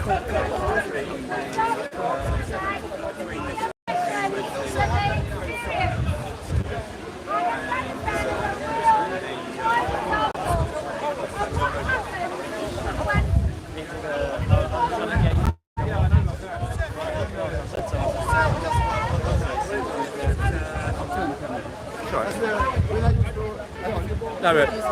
No,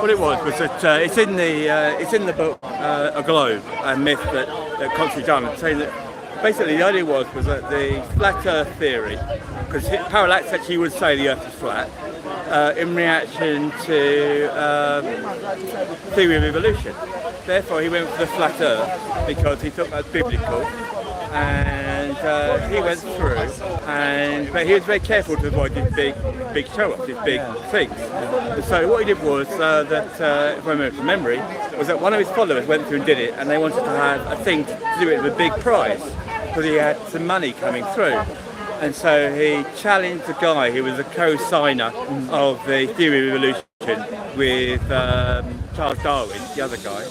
what it was that it's in the book A Globe, a myth that Constantine Diamond, saying that basically the idea was that the flat Earth theory, because Parallax actually would say the Earth is flat, in reaction to theory of evolution. Therefore, he went for the flat Earth because he thought that was biblical, and he went through, but he was very careful to avoid these big show-offs, these big things. And so what he did was that, if I remember from memory, was that one of his followers went through and did it, and they wanted to have a thing to do it with a big prize because he had some money coming through. And so he challenged the guy who was a co-signer of the theory of evolution with Charles Darwin, the other guy,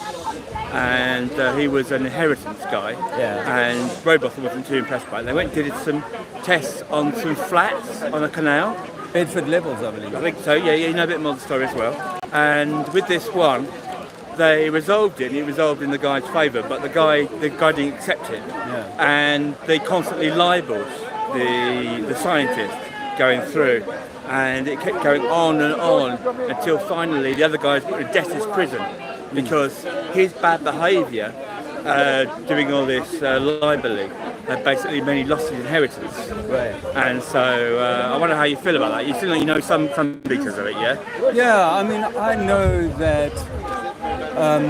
and he was an inheritance guy, and Robotham wasn't too impressed by it. They went and did some tests on some flats on a canal. Bedford Levels, I believe. I think so, yeah, you know a bit more of the story as well. And with this one, they resolved it, and it resolved in the guy's favour, but the guy didn't accept it. And they constantly libelled the scientist going through, and it kept going on and on until finally the other guy was put in debtor's prison because his bad behaviour doing all this libelling had basically meant he lost his inheritance. Right. And so I wonder how you feel about that. You feel like you know some details of it, yeah? Yeah, I mean, I know that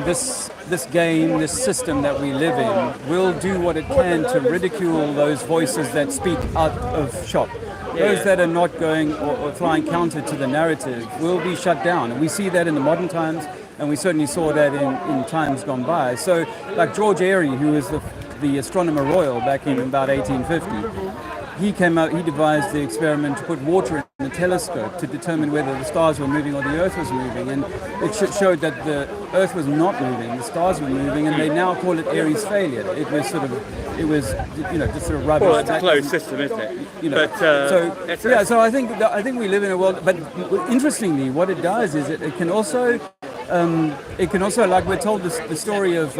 this game, this system that we live in, will do what it can to ridicule those voices that speak out of shop. Those that are not going or flying counter to the narrative will be shut down. And we see that in the modern times, and we certainly saw that in times gone by. So, like George Airy, who was the astronomer royal back in about 1850, he devised the experiment to put water in the telescope to determine whether the stars were moving or the Earth was moving, and it showed that the Earth was not moving, the stars were moving, and they now call it Airy's failure. It was just sort of rubbish. Well, it's a closed system, isn't it? So I think we live in a world. But interestingly, what it does is it can also like we're told the story of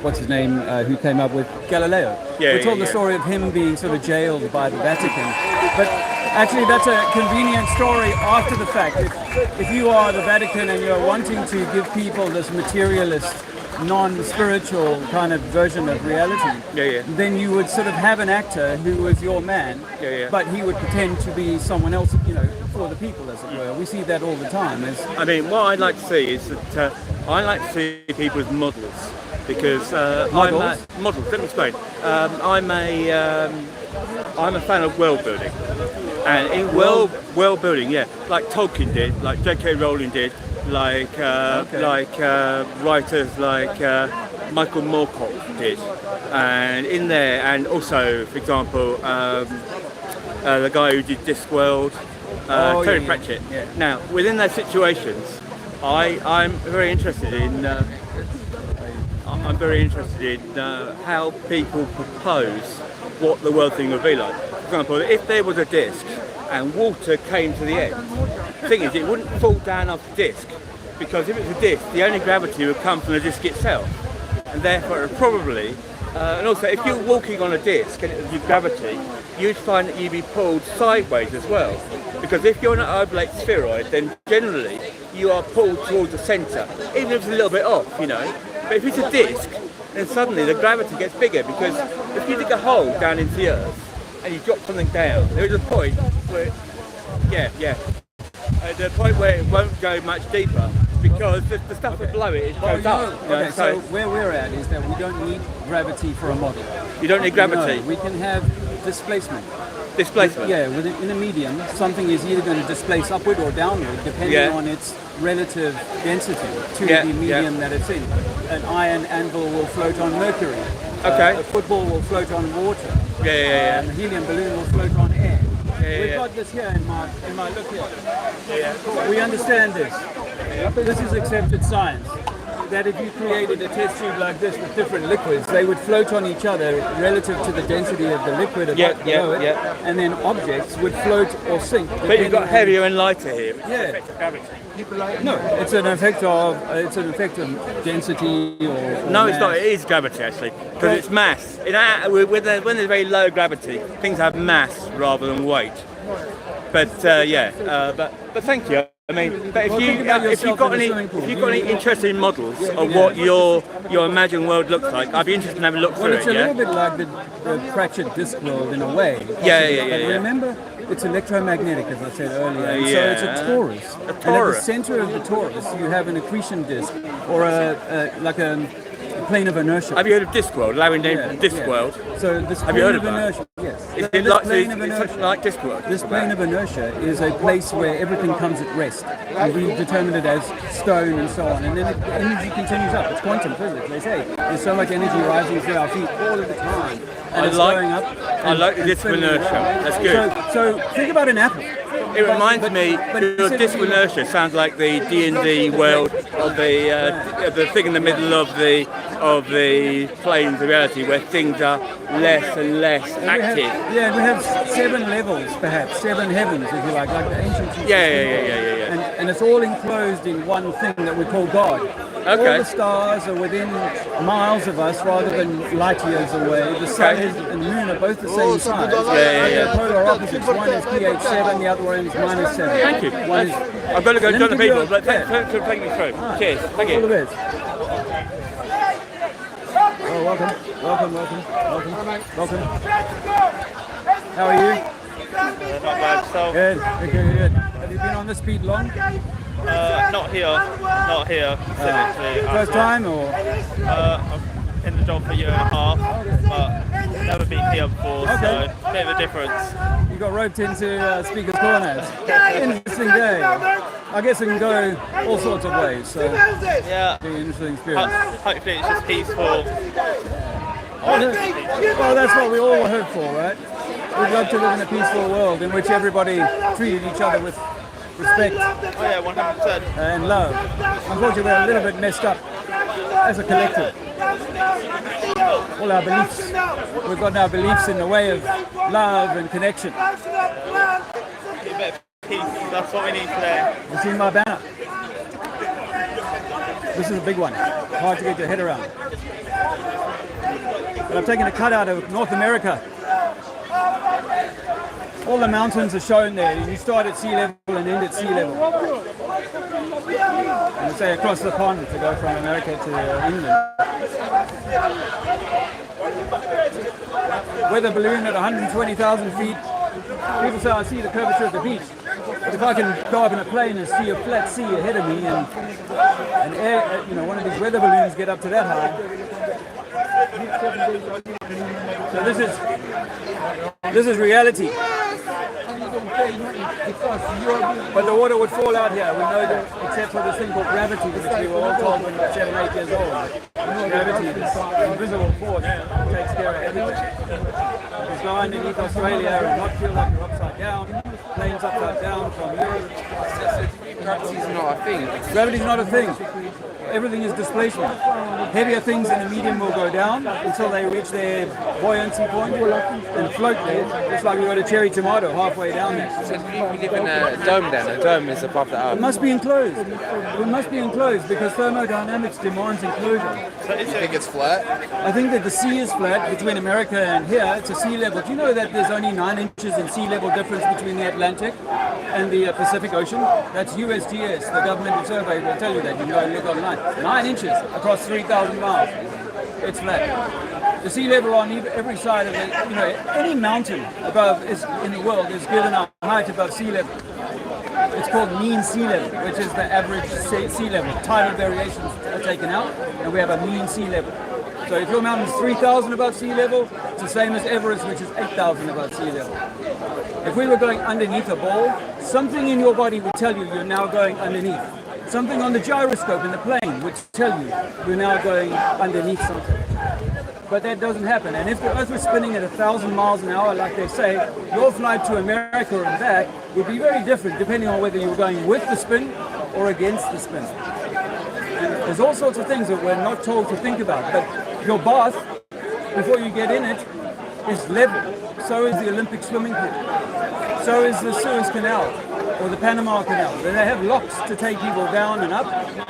what's his name, who came up with Galileo. We're told the story of him being sort of jailed by the Vatican. But actually that's a convenient story after the fact. If you are the Vatican and you're wanting to give people this materialist, non-spiritual kind of version of reality, then you would sort of have an actor who was your man, but he would pretend to be someone else, for the people, as it were. We see that all the time. I mean, what I'd like to see is that I like to see people as models. Because models. Let me explain. I'm a fan of world building, and in world building, like Tolkien did, like J.K. Rowling did, like writers like Michael Moorcock did, and in there, and also, for example, the guy who did Discworld, Terry Pratchett. Now, within those situations, I'm very interested in. I'm very interested in how people propose what the world thing would be like. For example, if there was a disc and water came to the end, the thing is it wouldn't fall down off the disc, because if it's a disc, the only gravity would come from the disc itself, and therefore it would probably, and also if you're walking on a disc and it was your gravity, you'd find that you'd be pulled sideways as well, because if you're on an oblate spheroid, then generally you are pulled towards the centre, even if it's a little bit off, But if it's a disc, then suddenly the gravity gets bigger, because if you dig a hole down into the Earth and you drop something down, there is a point where, the point where it won't go much deeper, because the stuff below it goes up. So where we're at is that we don't need gravity for a model. You don't need gravity? No, we can have displacement. Displacement? In a medium, something is either going to displace upward or downward, depending on its relative density to the medium that it's in. An iron anvil will float on mercury. A football will float on water. And a helium balloon will float on air. We've got this here in my look here. We understand this. This is accepted science. that if you created a test tube like this with different liquids, they would float on each other relative to the density of the liquid above below it, and then objects would float or sink. But you've got heavier and lighter here. Yeah. No, it's an effect of density or No, it's mass. not. It is gravity actually, because it's mass. When there's very low gravity, things have mass rather than weight. But but thank you. I mean, but if you've got any interesting models of what your imagined world looks like, I'd be interested in having a look through it's it. a little bit like the fractured disk world in a way. Yeah. Remember, it's electromagnetic, as I said earlier. And Yeah. So it's a torus. A And at torus. the center of the torus, you have an accretion disk, or a plane of inertia. Have you heard of Discworld? Larry named Discworld. So this Have you plane heard of of that? inertia, yes. Is So it this like plane of it's inertia. something like Discworld? This plane of inertia is a place where everything comes at rest. And we've determined it as stone and so on. And then the energy continues up. It's quantum physics. They say there's so much energy rising through our feet all of the time. And it's going up. I like the disc of spinning inertia. around. That's good. So think about an apple. It reminds me, but your disc of inertia sounds like the D&D world of the thing in the middle of the planes of reality where things are less and less active. We have 7 levels, perhaps 7 heavens, if you like the ancients. Yeah. And it's all enclosed in one thing that we call God. Okay. All the stars are within miles of us rather than light years away. The sun and the moon are both the same size. They're polar opposites. One is pH 7, the other one is -7. Thank you. One is, I've got to go Let join me the give people, you but a- thanks for taking me through. Ah, Cheers. Thank all the you. best. Oh, welcome. How are you? Not bad. So, Good. Have you been on this beat long? not here specifically. First time or? I'm in the job for a year and a half, but never been here before, Okay. so bit of a difference. You got roped into Speaker's Corners. Interesting day. I guess it can go all sorts of ways, so Yeah. be an interesting experience. Hopefully it's just peaceful. Well, that's what we all hope for, right? We'd love to live in a peaceful world in which everybody treated each other with respect Oh yeah, 100%. and love. Unfortunately, we're a little bit messed up as a collective. All our beliefs. We've got our beliefs in the way of love and connection. A bit of peace. That's what we need today. You see my banner? This is a big one. Hard to get your head around. But I've taken a cutout of North America. All the mountains are shown there. You start at sea level and end at sea level. And say across the pond to go from America to England. Weather balloon at 120,000 feet. People say I see the curvature of the beach. But if I can go up in a plane and see a flat sea ahead of me and air, one of these weather balloons get up to that high. So this is reality. But the water would fall out here. We know that, except for this thing called gravity, which we were all told when we were 7, 8 years old. Gravity, this invisible force, takes care of everything. You fly underneath Australia and not feel like you're upside down. Planes upside down from Europe. Gravity's not a thing. Gravity's not a thing. Everything is displacement. Heavier things in the medium will go down until they reach their buoyancy point and float there. It's like we've got a cherry tomato halfway down there. So we live in a dome then. A dome is above the It earth. must be enclosed. It must be enclosed because thermodynamics demands enclosure. You think it's flat? I think that the sea is flat between America and here. It's a sea level. Do you know that there's only 9 inches in sea level difference between the Atlantic and the Pacific Ocean? That's USGS. The government survey will tell you that. You can go and look online. 9 inches across 3,000 miles. It's flat. The sea level on every side of it, any mountain above in the world is given a height above sea level. It's called mean sea level, which is the average sea level. Tidal variations are taken out, and we have a mean sea level. So if your mountain is 3,000 above sea level, it's the same as Everest, which is 8,000 above sea level. If we were going underneath a ball, something in your body would tell you you're now going underneath. Something on the gyroscope in the plane would tell you you're now going underneath something. But that doesn't happen. And if the Earth was spinning at 1,000 miles an hour, like they say, your flight to America and back would be very different depending on whether you were going with the spin or against the spin. As There's all sorts of things that we're not told to think about. But your bath, before you get in it, is level. So is the Olympic swimming pool. So is the Suez Canal or the Panama Canal. They have locks to take people down and up,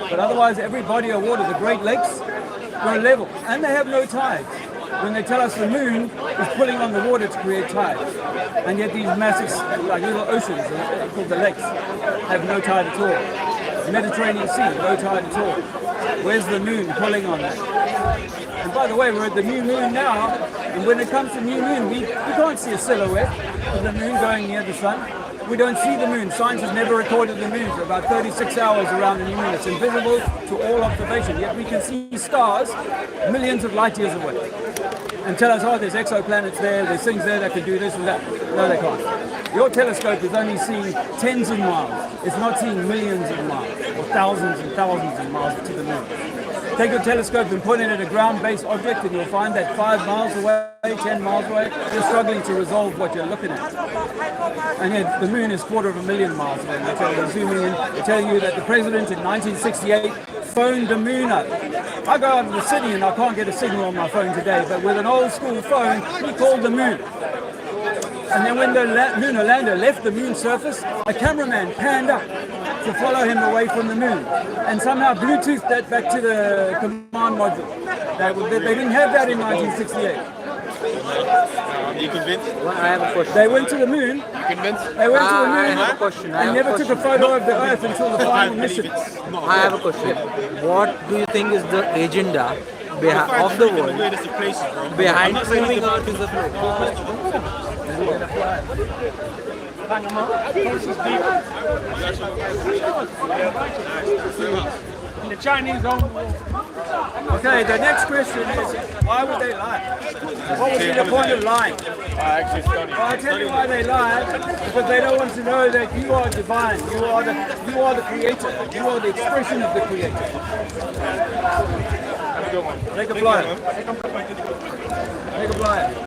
but otherwise every body of water, the Great Lakes, go level. And they have no tides. When they tell us the moon is pulling on the water to create tides. And yet these massive, like little oceans, called the lakes, have no tide at all. Mediterranean Sea, no tide at all. Where's the moon pulling on that? And by the way, we're at the new moon now, and when it comes to new moon, we can't see a silhouette of the moon going near the sun. We don't see the moon. Science has never recorded the moon for about 36 hours around the new moon. It's invisible to all observation, yet we can see stars millions of light years away. And tell us, oh, there's exoplanets there's things there that can do this and that. No, they can't. Your telescope is only seeing tens of miles. It's not seeing millions of miles or thousands and thousands of miles to the moon. Take your telescope and put it at a ground-based object and you'll find that 5 miles away, 10 miles away, you're struggling to resolve what you're looking at. And yet the moon is 250,000 miles away. They're zooming in, they're telling you that the president in 1968 phoned the moon up. I go out to the city and I can't get a signal on my phone today, but with an old school phone, he called the moon. And then when the lunar lander left the moon surface, a cameraman panned up to follow him away from the moon, and somehow Bluetoothed that back to the command module. They didn't have that in 1968. Are you convinced? I have a question. They went to the moon. Convinced? They went to the I moon have a question. and never took a photo of the Earth until the final mission. I have a question. What do you think is the agenda of the world Weirdest of places, bro. behind I'm not saying moving anything. Earth is a floor? The Chinese own. Okay, the next question is, why would they lie? What would be the point of lying? Well, I'll tell you why they lie, because they don't want to know that you are divine, you are the creator, you are the expression of the creator. Take a flyer. Take a flyer.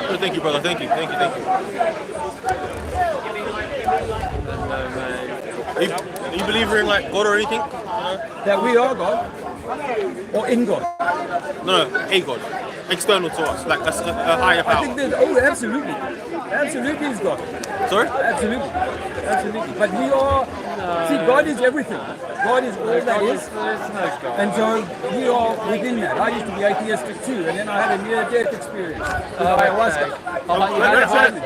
Oh, thank you, brother. Thank you. Are you believer in like God or anything? That we are God, or in God. No, a God. External to us, like a higher I power. think there's, absolutely. Absolutely is God. Sorry? Absolutely. Absolutely. But we are, see, God is everything. God is all that is. And so we are within that. I used to be atheistic too, and then I had a near-death experience with ayahuasca.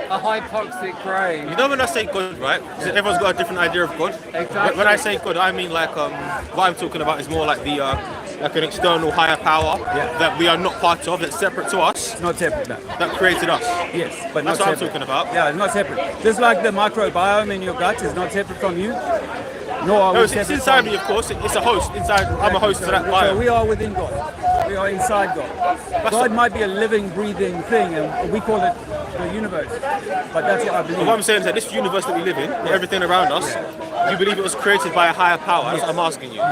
A high toxic grave. You know when I say God, right? 'Cause everyone's got a different idea of God. Exactly. When I say God, I mean like what I'm talking about is more like the like an external higher power that we are not part of, that's separate to us, It's not separate, no. that created us. Yes, but That's not what I'm separate. talking about. Yeah, it's not separate. Just like the microbiome in your gut is not separate from you, nor are No, we it's separate inside from me, of course. It's a host inside. I'm a host to that So bio. we are within God. We are inside God. God might be a living, breathing thing, and we call it the universe. But that's what I What believe. I'm saying is that this universe that we live in, everything around us, you believe it was created by a higher power. That's what I'm asking you.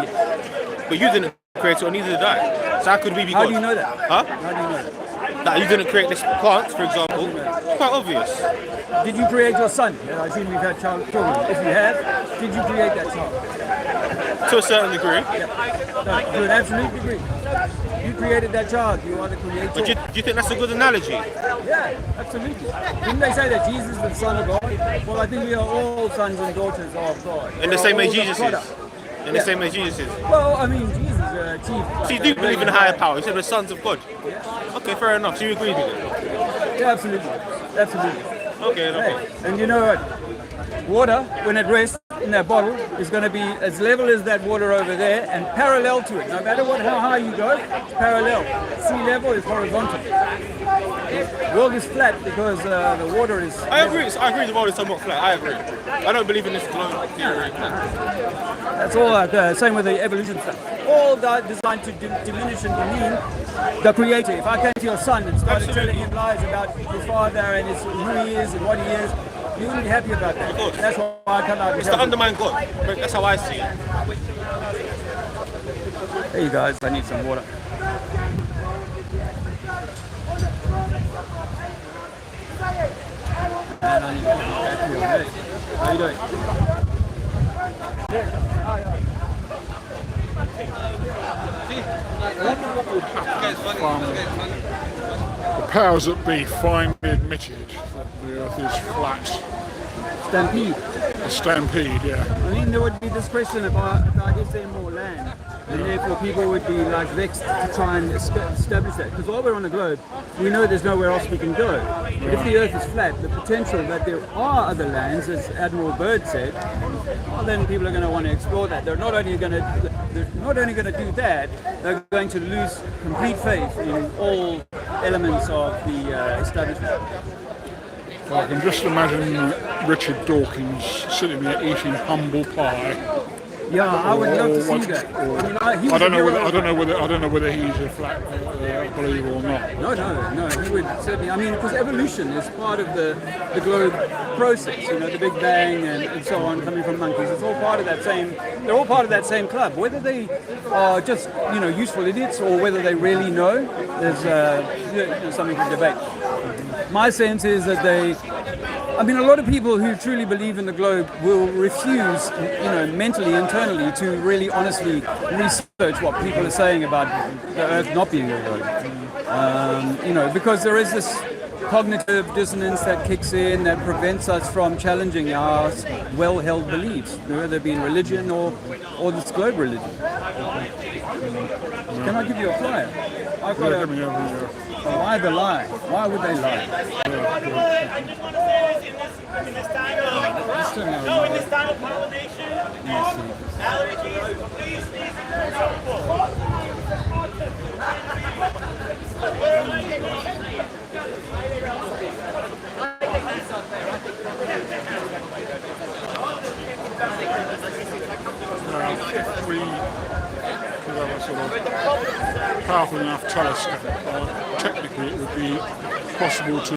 But you didn't create it, or neither did I. So how could we be God? How do you know that? Huh? How do you know that? That you didn't create this plant, for example. It's quite obvious. Did you create your son? And I assume you've had children. If you have, did you create that child? To a certain degree. No, to an absolute degree. You created that child. You are the creator. But do you think that's a good analogy? Yeah, absolutely. Didn't they say that Jesus is the Son of God? Well, I think we are all sons and daughters of God. In the We same are way all the Jesus is. product. In the same way Jesus is. Well, I mean, Jesus achieved. So you do believe in a higher power. You said we're sons of God. Okay, fair enough. So you agree with it? Yeah, absolutely. Absolutely. Okay, no problem. Hey, and you know what? Water, when it rests in that bottle, is going to be as level as that water over there and parallel to it. No matter how high you go, it's parallel. Sea level is horizontal. The world is flat because the water is... I agree the world is somewhat flat. I agree. I don't believe in this globe theory. That's all same with the evolution stuff. All that designed to diminish and demean the creator. If I came to your son and started telling him lies about his father and who he is and what he is, you wouldn't be happy about that. course. That's why I come out and It's to tell you. undermine God. But that's how I see it. Hey you guys, I need some water. And I need to get back to your How you doing? What would happen from the powers that be finally admitted that the Earth is flat? Stampede. A stampede, yeah. I mean, there would be this question about is there more land? And therefore people would be like vexed to try and establish that. Because while we're on the globe, we know there's nowhere else we can go. But if the Earth is flat, the potential that there are other lands, as Admiral Byrd said, well, then people are going to want to explore that. They're not only going to do that, they're going to lose complete faith in all elements of the establishment. I can just imagine Richard Dawkins sitting there eating humble pie. Yeah, I would love to see What- that. or- I mean, he I was don't a know hero. I don't know whether he's a flat believer or not. No, he would certainly. I mean, because evolution is part of the globe process. You know, the Big Bang and so on, coming from monkeys. It's all part of that same. They're all part of that same club. Whether they are just useful idiots or whether they really know, there's something to debate. My sense is that I mean, a lot of people who truly believe in the globe will refuse, mentally, internally, to really honestly research what people are saying about the Earth not being a globe. Because there is this cognitive dissonance that kicks in that prevents us from challenging our well-held beliefs, whether it be in religion or this globe religion. Can I give you a flyer? I've got why the lie? Why would they lie? I just want to say in this time of pollination, allergies, please be careful. If we could have a sort of powerful enough telescope, technically it would be possible to